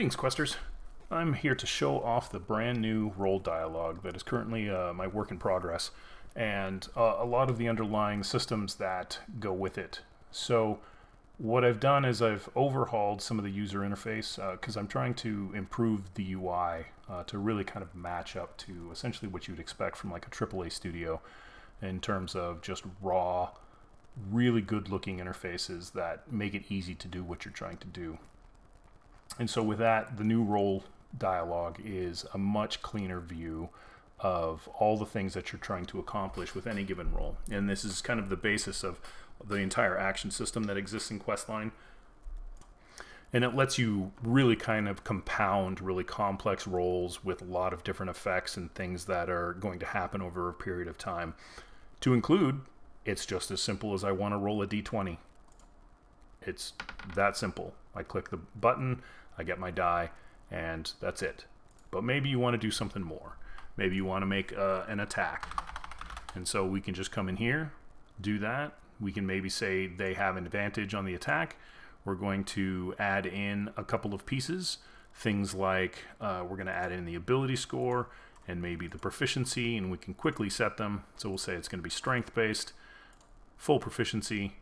Greetings, Questers. I'm here to show off the brand new role dialogue that is currently my work in progress, and a lot of the underlying systems that go with it. So what I've done is I've overhauled some of the user interface because I'm trying to improve the UI to really kind of match up to essentially what you'd expect from like a AAA studio in terms of just raw, really good looking interfaces that make it easy to do what you're trying to do. And so with that, the new role dialogue is a much cleaner view of all the things that you're trying to accomplish with any given role. And this is kind of the basis of the entire action system that exists in Questline. And it lets you really kind of compound really complex roles with a lot of different effects and things that are going to happen over a period of time. To include, it's just as simple as I want to roll a d20. It's that simple. I click the button, I get my die, and that's it. But maybe you want to do something more. Maybe you want to make an attack. And so we can just come in here, do that. We can maybe say they have an advantage on the attack. We're going to add in a couple of pieces. Things like we're going to add in the ability score and maybe the proficiency, and we can quickly set them. So we'll say it's going to be strength-based, full proficiency,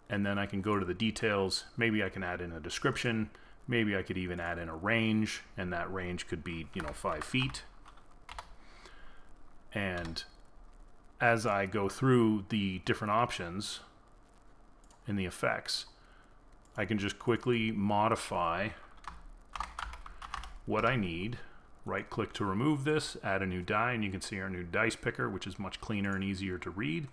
and then I can go to the details. Maybe I can add in a description. Maybe I could even add in a range, and that range could be, 5 feet. And as I go through the different options in the effects, I can just quickly modify what I need. Right click to remove this, add a new die, and you can see our new dice picker, which is much cleaner and easier to read.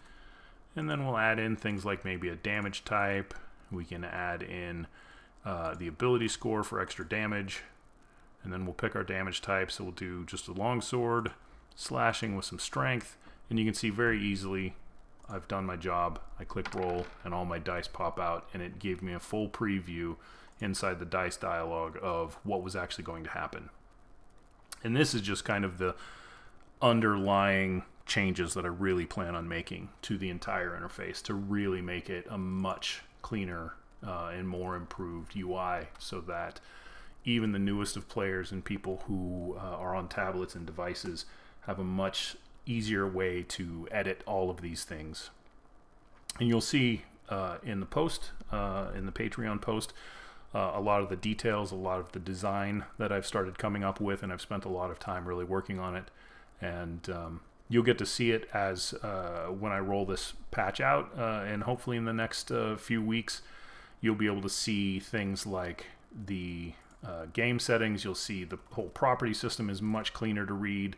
And then we'll add in things like maybe a damage type. We can add in the ability score for extra damage. And then we'll pick our damage type. So we'll do just a longsword, slashing with some strength. And you can see very easily I've done my job. I click roll and all my dice pop out, and it gave me a full preview inside the dice dialogue of what was actually going to happen. And this is just kind of the underlying changes that I really plan on making to the entire interface to really make it a much cleaner and more improved UI, so that even the newest of players and people who are on tablets and devices have a much easier way to edit all of these things. And you'll see in the post, in the Patreon post, a lot of the details, a lot of the design that I've started coming up with, and I've spent a lot of time really working on it. And you'll get to see it as when I roll this patch out, and hopefully in the next few weeks you'll be able to see things like the game settings. You'll see the whole property system is much cleaner to read.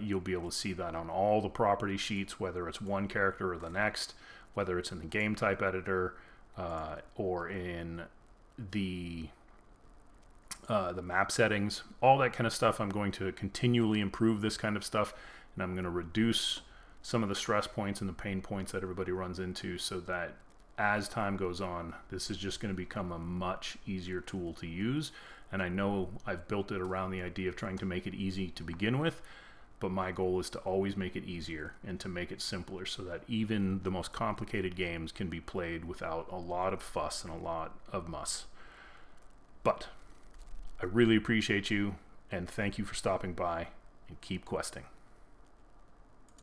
You'll be able to see that on all the property sheets, whether it's one character or the next, whether it's in the game type editor or in the map settings, all that kind of stuff. I'm going to continually improve this kind of stuff, and I'm going to reduce some of the stress points and the pain points that everybody runs into, so that as time goes on, this is just going to become a much easier tool to use. And I know I've built it around the idea of trying to make it easy to begin with, but my goal is to always make it easier and to make it simpler, so that even the most complicated games can be played without a lot of fuss and a lot of muss. But I really appreciate you, and thank you for stopping by, and keep questing.